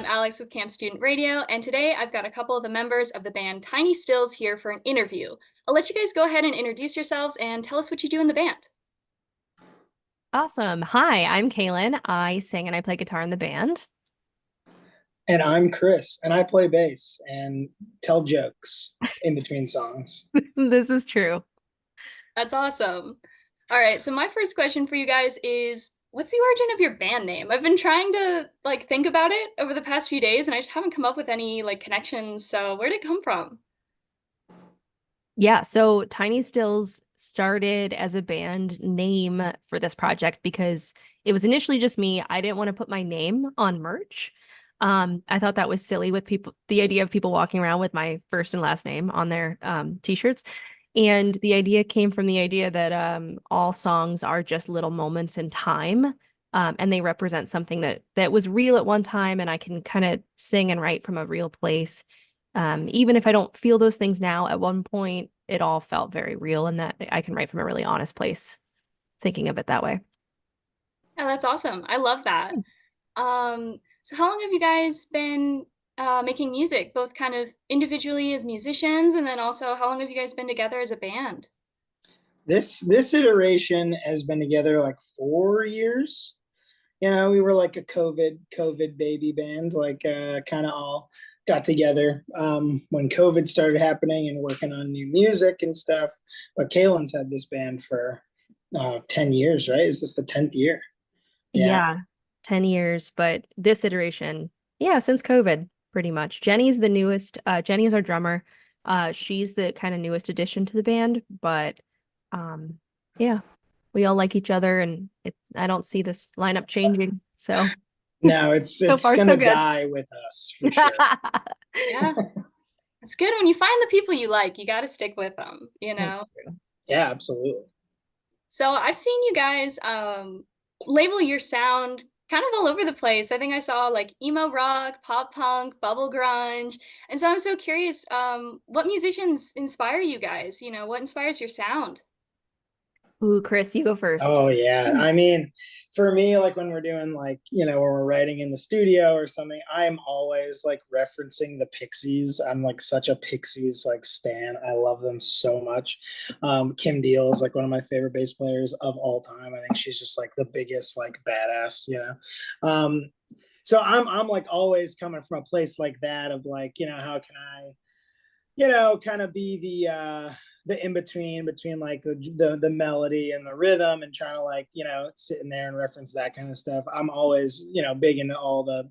I'm Alex with Camp Student Radio, and today I've got a couple of the members of the band Tiny Stills here for an interview. I'll let you guys go ahead and introduce yourselves and tell us what you do in the band. Awesome. Hi, I'm Kailynn. I sing and I play guitar in the band. And I'm Chris, and I play bass and tell jokes in between songs. This is true. That's awesome. All right, so my first question for you guys is what's the origin of your band name? I've been trying to think about it over the past few days and I just haven't come up with any connections. So where did it come from? Yeah, so Tiny Stills started as a band name for this project because it was initially just me. I didn't want to put my name on merch. I thought that was silly with people, the idea of people walking around with my first and last name on their t-shirts. And the idea came from the idea that all songs are just little moments in time. And they represent something that was real at one time, and I can kind of sing and write from a real place. Even if I don't feel those things now, at one point it all felt very real, and that I can write from a really honest place, thinking of it that way. Yeah, that's awesome. I love that. So how long have you guys been making music, both kind of individually as musicians, and then also how long have you guys been together as a band? This iteration has been together like 4 years. We were like a COVID baby band, like kind of all got together when COVID started happening and working on new music and stuff. But Kaylynn's had this band for 10 years, right? Is this the 10th year? Yeah. Yeah, 10 years, but this iteration, yeah, since COVID, pretty much. Jenny's the newest. Jenny is our drummer. She's the kind of newest addition to the band, but um, yeah, we all like each other, and I don't see this lineup changing. So No, it's so it's far so gonna good. die with us for sure. Yeah, it's good when you find the people you like, you got to stick with them, you That's know? true. Yeah, absolutely. So I've seen you guys label your sound kind of all over the place. I think I saw like emo rock, pop punk, bubble grunge. And so I'm so curious, what musicians inspire you guys? You know, what inspires your sound? Ooh, Chris, you go first. Oh yeah. I mean, for me, like when we're doing like, when we're writing in the studio or something, I'm always like referencing the Pixies. I'm like such a Pixies like stan. I love them so much. Kim Deal is like one of my favorite bass players of all time. I think she's just like the biggest like badass. So I'm like always coming from a place like that of like, how can I kind of be the in between like the melody and the rhythm and trying to like sit in there and reference that kind of stuff. I'm always big into all the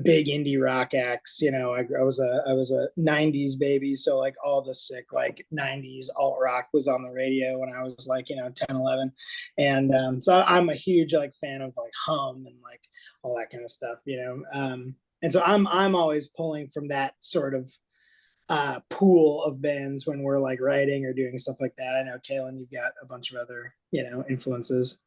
big indie rock acts. I was a 90s baby, so like all the sick like 90s alt rock was on the radio when I was like 10, 11. And so I'm a huge like fan of like Hum and like all that kind of stuff. And so I'm always pulling from that sort of pool of bands when we're like writing or doing stuff like that. I know Kaylynn, you've got a bunch of other influences.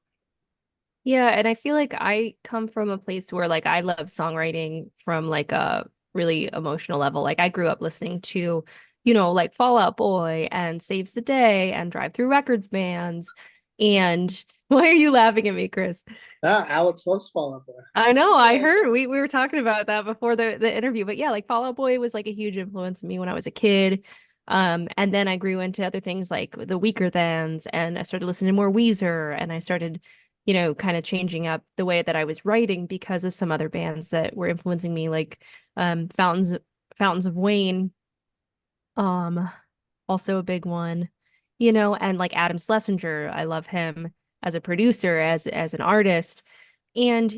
Yeah, and I feel like I come from a place where like I love songwriting from like a really emotional level. Like I grew up listening to, like Fall Out Boy and Saves the Day and Drive Through Records bands. And why are you laughing at me, Chris? Alex loves Fall Out Boy. I know, I heard we were talking about that before the interview, but yeah, like Fall Out Boy was like a huge influence on me when I was a kid. And then I grew into other things like the Weaker Thans, and I started listening to more Weezer, and I started, kind of changing up the way that I was writing because of some other bands that were influencing me, like Fountains of Wayne, um, also a big one, and like Adam Schlesinger. I love him as a producer, as an artist. And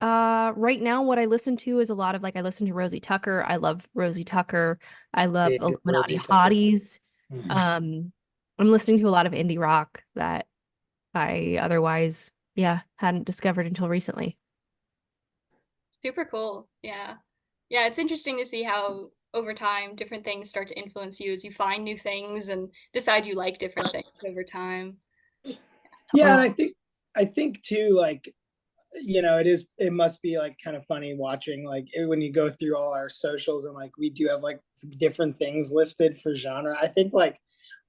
right now what I listen to is a lot of like I listen to Rosie Tucker. I love Rosie Tucker. I love Big Illuminati Rosie Tucker. Hotties. Mhm. I'm listening to a lot of indie rock that I otherwise, yeah, hadn't discovered until recently. Super cool. Yeah. Yeah, it's interesting to see how over time different things start to influence you as you find new things and decide you like different things over time. Yeah, and Totally. I think too, like it must be like kind of funny watching like when you go through all our socials and like we do have like different things listed for genre. I think like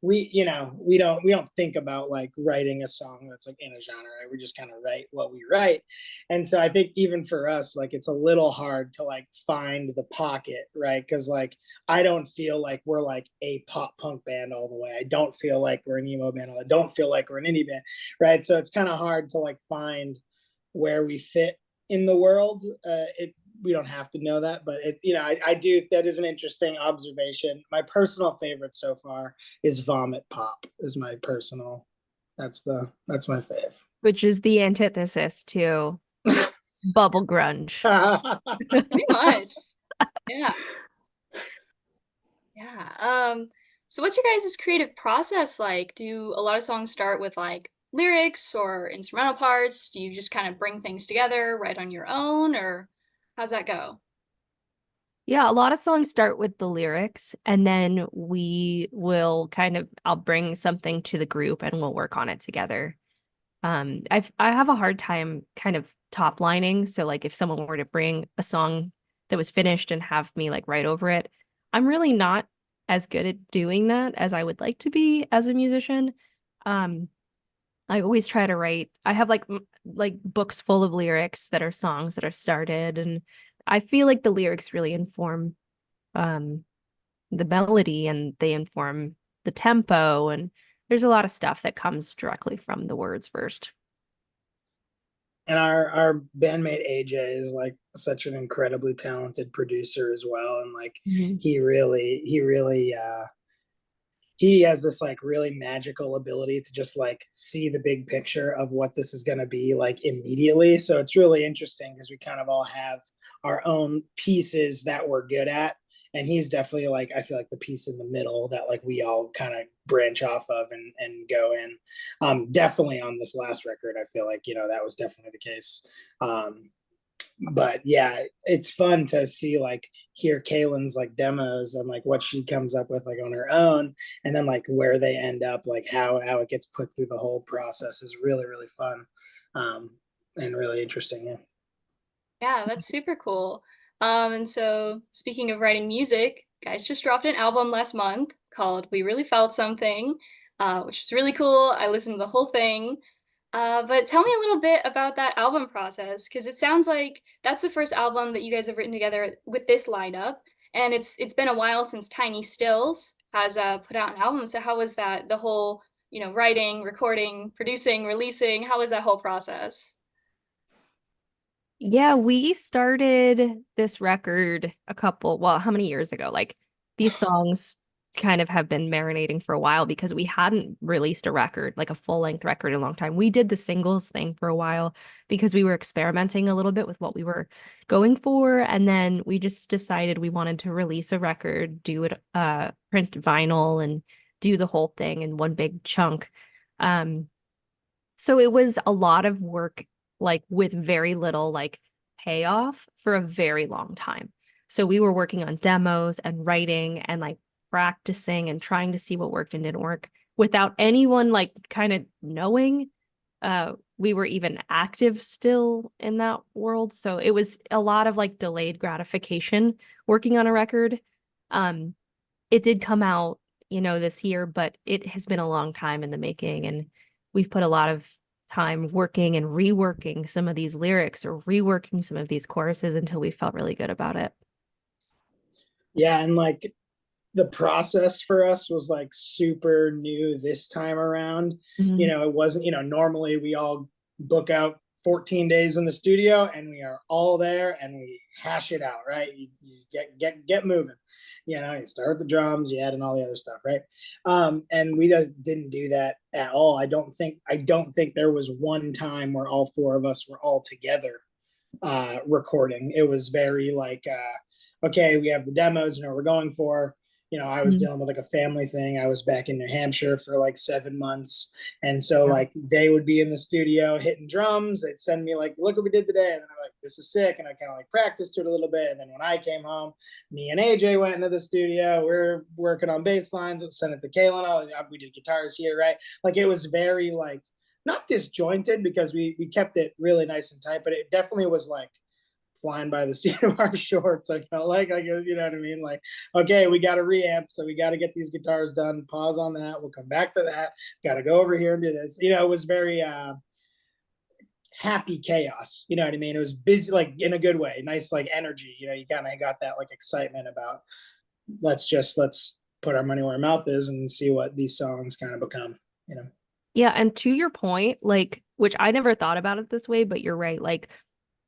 we don't think about like writing a song that's like in a genre, right? We just kind of write what we write. And so I think even for us, like it's a little hard to like find the pocket, right? Because like I don't feel like we're like a pop punk band all the way. I don't feel like we're an emo band. I don't feel like we're an indie band, right? So it's kind of hard to like find where we fit in the world. It We don't have to know that, but I do. That is an interesting observation. My personal favorite so far is Vomit Pop. Is my personal. That's my fave. Which is the antithesis to bubble grunge. Pretty much. Yeah. Yeah. So what's your guys' creative process like? Do a lot of songs start with like lyrics or instrumental parts? Do you just kind of bring things together, write on your own, or how's that go? Yeah, a lot of songs start with the lyrics, and then we will I'll bring something to the group and we'll work on it together. I have a hard time kind of top lining. So like if someone were to bring a song that was finished and have me like write over it, I'm really not as good at doing that as I would like to be as a musician. Um, I always try to write. I have like books full of lyrics that are songs that are started, and I feel like the lyrics really inform um the melody and they inform the tempo, and there's a lot of stuff that comes directly from the words first. And our bandmate AJ is like such an incredibly talented producer as well, and like Mhm. he has this like really magical ability to just like see the big picture of what this is going to be like immediately. So it's really interesting because we kind of all have our own pieces that we're good at, and he's definitely like, I feel like the piece in the middle that like we all kind of branch off of and go in. Definitely on this last record, I feel like that was definitely the case. But yeah, it's fun to see like hear Kaylynn's like demos and like what she comes up with like on her own, and then like where they end up, like how it gets put through the whole process is really fun, um, and really interesting. Yeah. Yeah, that's super cool. And so speaking of writing music, guys just dropped an album last month called We Really Felt Something, which was really cool. I listened to the whole thing. But tell me a little bit about that album process, because it sounds like that's the first album that you guys have written together with this lineup, and it's been a while since Tiny Stills has put out an album. So how was that, the whole, writing, recording, producing, releasing, how was that whole process? Yeah, we started this record how many years ago? Like these songs kind of have been marinating for a while because we hadn't released a record, like a full-length record in a long time. We did the singles thing for a while because we were experimenting a little bit with what we were going for. And then we just decided we wanted to release a record, do it, print vinyl and do the whole thing in one big chunk. Um, so it was a lot of work, like with very little like payoff for a very long time. So we were working on demos and writing and like practicing and trying to see what worked and didn't work without anyone like kind of knowing we were even active still in that world. So it was a lot of like delayed gratification working on a record. Um, it did come out, this year, but it has been a long time in the making, and we've put a lot of time working and reworking some of these lyrics or reworking some of these choruses until we felt really good about it. Yeah, and like the process for us was like super new this time around. Mhm. It wasn't, normally we all book out 14 days in the studio and we are all there and we hash it out, right? You get moving. You start with the drums, you add in all the other stuff, right? And we just didn't do that at all. I don't think there was one time where all four of us were all together recording. It was very like okay, we have the demos, we're going for. I was Mhm. dealing with like a family thing. I was back in New Hampshire for like 7 months. And so Yeah. like they would be in the studio hitting drums. They'd send me like, look what we did today. And then I'm like, this is sick. And I kind of like practiced it a little bit. And then when I came home, me and AJ went into the studio. We're working on bass lines. Let's send it to Kailynn. Oh, we did guitars here, right? Like it was very like not disjointed because we kept it really nice and tight, but it definitely was like flying by the seat of our shorts. I felt like you know what I mean? Like, okay, we got to reamp, so we got to get these guitars done. Pause on that. We'll come back to that. Got to go over here and do this. You know, it was very happy chaos. You know what I mean? It was busy, like in a good way, nice like energy. You know, you kind of got that like excitement about let's put our money where our mouth is and see what these songs kind of become. You know. Yeah, and to your point, like, which I never thought about it this way, but you're right. Like,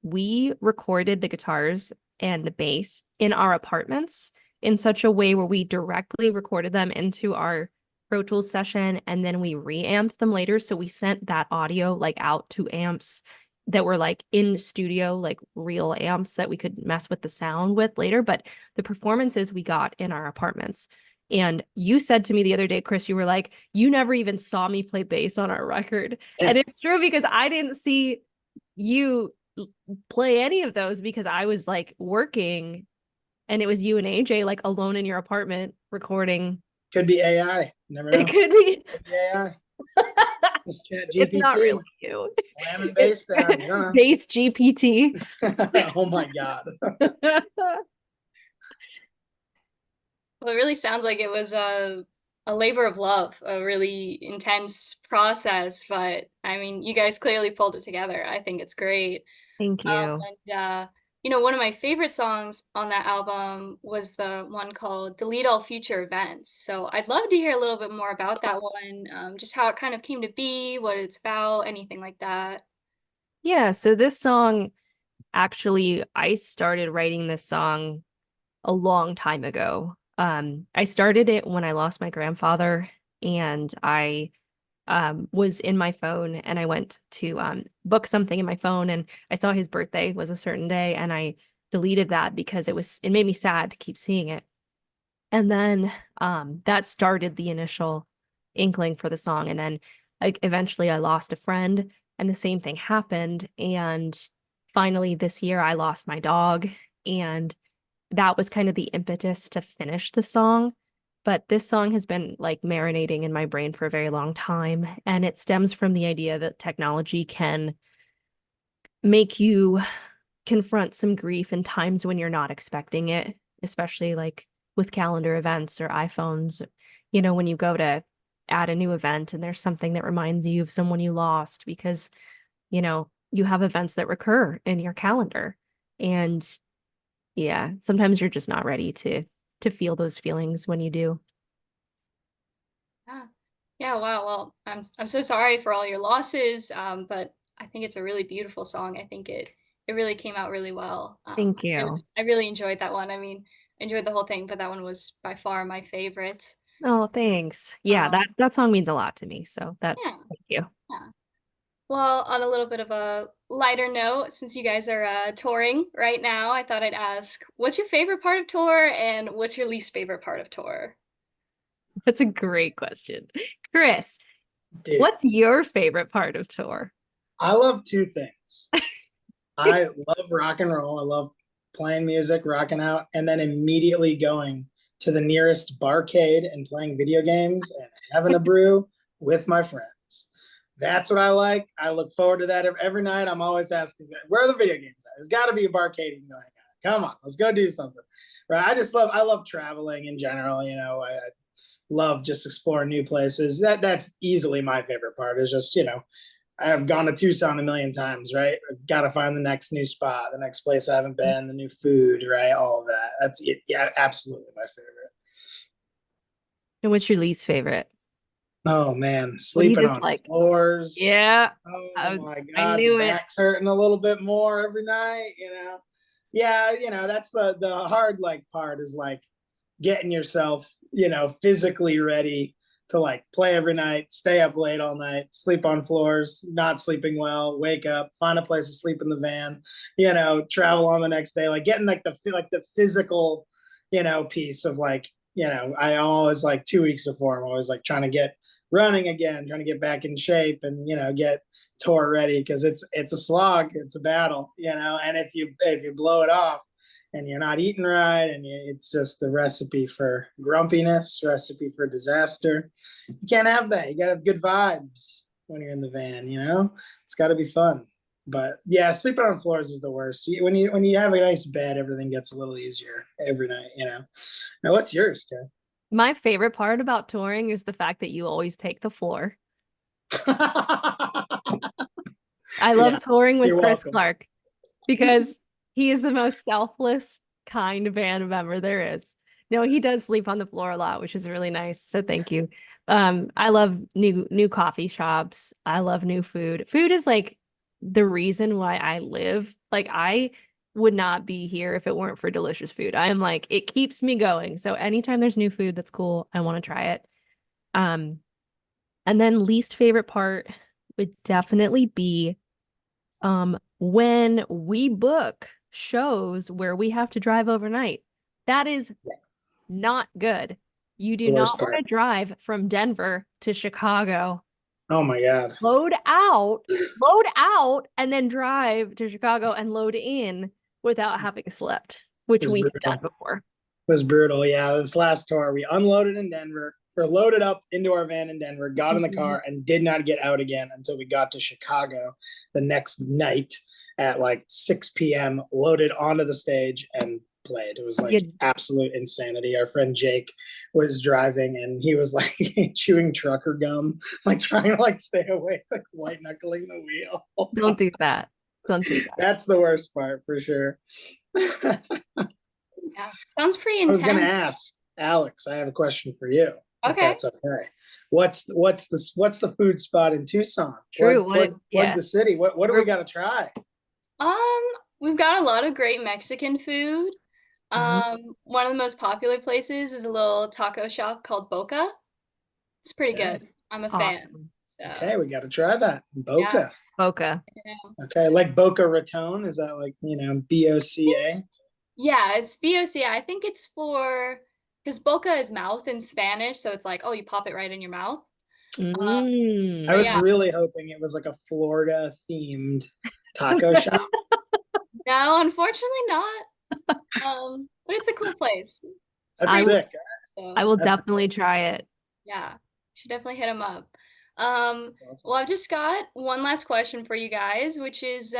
we recorded the guitars and the bass in our apartments in such a way where we directly recorded them into our Pro Tools session and then we reamped them later. So we sent that audio like out to amps that were like in studio, like real amps that we could mess with the sound with later. But the performances we got in our apartments. And you said to me the other day, Chris, you were like, you never even saw me play bass on our record. Yeah. And it's true because I didn't see you play any of those because I was like working and it was you and AJ like alone in your apartment recording. Could be AI. Never know. It could be. Could be AI. This chat It's not GPT. really you. Slamming bass down. You don't know. Bass GPT. Oh my God. Well, it really sounds like it was a labor of love, a really intense process, but I mean, you guys clearly pulled it together. I think it's great. Thank you. You know, one of my favorite songs on that album was the one called Delete All Future Events. So I'd love to hear a little bit more about that one, just how it kind of came to be, what it's about, anything like that. Yeah, so this song, actually, I started writing this song a long time ago. I started it when I lost my grandfather, and I was in my phone, and I went to book something in my phone, and I saw his birthday was a certain day, and I deleted that because it made me sad to keep seeing it. And then that started the initial inkling for the song. And then like eventually I lost a friend and the same thing happened. And finally this year I lost my dog. And that was kind of the impetus to finish the song. But this song has been like marinating in my brain for a very long time. And it stems from the idea that technology can make you confront some grief in times when you're not expecting it, especially like with calendar events or iPhones. You know, when you go to add a new event and there's something that reminds you of someone you lost because, you know, you have events that recur in your calendar. And yeah, sometimes you're just not ready to feel those feelings when you do. Yeah. Yeah, wow. Well, I'm so sorry for all your losses, but I think it's a really beautiful song. I think it really came out really well. Thank you. I really enjoyed that one. I mean, I enjoyed the whole thing, but that one was by far my favorite. Oh, thanks. Yeah, Um, that song means a lot to me. So that yeah, thank you. yeah. Well, on a little bit of a lighter note, since you guys are touring right now, I thought I'd ask, what's your favorite part of tour and what's your least favorite part of tour? That's a great question. Chris, Dude, what's your favorite part of tour? I love two things. I love rock and roll. I love playing music, rocking out, and then immediately going to the nearest barcade and playing video games and having a brew with my friends. That's what I like. I look forward to that every night. I'm always asking, where are the video games at? There's got to be a barcade we can go hang out. Come on, let's go do something. Right? I love traveling in general. You know, I love just exploring new places. That's easily my favorite part. Is just I've gone to Tucson a million times, right? I've got to find the next new spot, the next place I haven't been, the new food, right? All of that. That's it. Yeah, absolutely my favorite. And what's your least favorite? Oh man, What do you sleeping on dislike? floors. Yeah, Oh my I God, the knew it. back's hurting a little bit more every night, Yeah, that's the hard like part is like getting yourself, physically ready to like play every night, stay up late all night, sleep on floors, not sleeping well, wake up, find a place to sleep in the van, travel on the next day, like getting like the physical, piece of like, I always like 2 weeks before, I'm always like trying to get running again, trying to get back in shape and get tour ready because it's a slog, it's a battle, and if you blow it off and you're not eating right and it's just a recipe for grumpiness, recipe for disaster. You can't have that. You gotta have good vibes when you're in the van. It's got to be fun. But yeah, sleeping on floors is the worst. When you have a nice bed, everything gets a little easier every night. Now, what's yours, Ken? My favorite part about touring is the fact that you always take the floor. I love Yeah, touring with you're Chris welcome. Clark because he is the most selfless, kind band member there is. No, he does sleep on the floor a lot, which is really nice. So thank you. I love new coffee shops. I love new food. Food is like the reason why I live. Like I would not be here if it weren't for delicious food. I am like, it keeps me going. So anytime there's new food that's cool, I want to try it. Um, and then least favorite part would definitely be when we book shows where we have to drive overnight. That is not good. You do The worst not want to part. drive from Denver to Chicago, Oh my God. load out, and then drive to Chicago and load in without having slept, It which was we have done brutal. before. It was brutal. Yeah, this last tour, we unloaded in Denver, or loaded up into our van in Denver, got in the Mhm. car, and did not get out again until we got to Chicago the next night at like 6 p.m., loaded onto the stage and played. It was like You absolute insanity. Our friend Jake was driving and he was like chewing trucker gum, like trying to like stay awake, like white knuckling the wheel. don't do that. Don't do that. That's the worst part for sure. Yeah, sounds pretty I was going to intense. ask Alex. I have a question for you, if Okay. that's okay. What's the food spot in Tucson? True. Plug the city. What do we We're got to try? Um, we've got a lot of great Mexican food. Mhm. One of the most popular places is a little taco shop called Boca. It's pretty Okay, good. I'm a fan. Awesome. okay, So, we got to try that. yeah. Boca. Boca. Yeah. Okay, like Boca Raton. Is that like BOCA? Yeah, it's BOCI. I think it's for because boca is mouth in Spanish, so it's like, oh, you pop it right in your mouth. I But Mm. was yeah, really hoping it was like a Florida themed taco shop. no, unfortunately not. But it's a cool place. It's That's I pretty will sick. cool. I So will That's definitely try it. yeah, should definitely hit them up. awesome. Well, I've just got one last question for you guys, which is,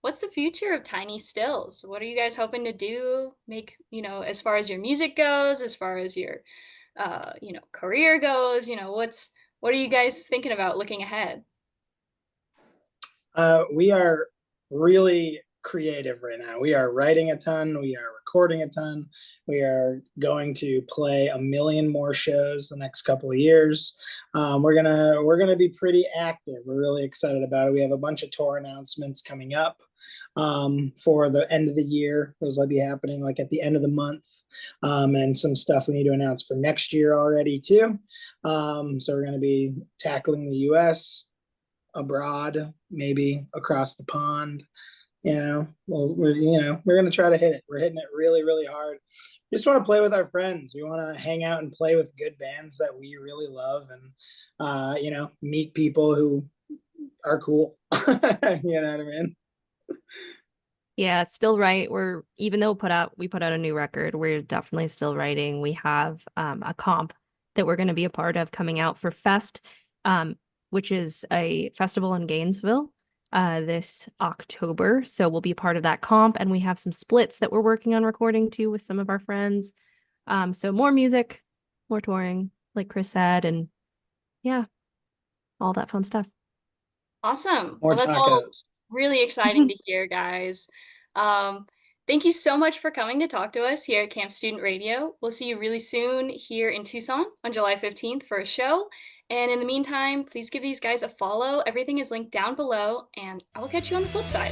what's the future of Tiny Stills? What are you guys hoping to do? Make, as far as your music goes, as far as your, career goes, what are you guys thinking about looking ahead? We are really creative right now. We are writing a ton. We are recording a ton. We are going to play a million more shows the next couple of years. We're gonna be pretty active. We're really excited about it. We have a bunch of tour announcements coming up for the end of the year. Those will be happening like at the end of the month, and some stuff we need to announce for next year already too. So we're going to be tackling the U.S., abroad, maybe across the pond. We're gonna try to hit it. We're hitting it really, really hard. Just want to play with our friends. We want to hang out and play with good bands that we really love, and meet people who are cool. You know what I mean? Yeah, still right. We're even though we put out a new record, we're definitely still writing. We have a comp that we're going to be a part of coming out for Fest, which is a festival in Gainesville this October. So we'll be a part of that comp, and we have some splits that we're working on recording too with some of our friends. So more music, more touring, like Chris said, and yeah, all that fun stuff. Awesome. More Well, that's all tacos. really exciting to hear, guys. Um, Thank you so much for coming to talk to us here at Camp Student Radio. We'll see you really soon here in Tucson on July 15th for a show. And in the meantime, please give these guys a follow. Everything is linked down below, and I will catch you on the flip side.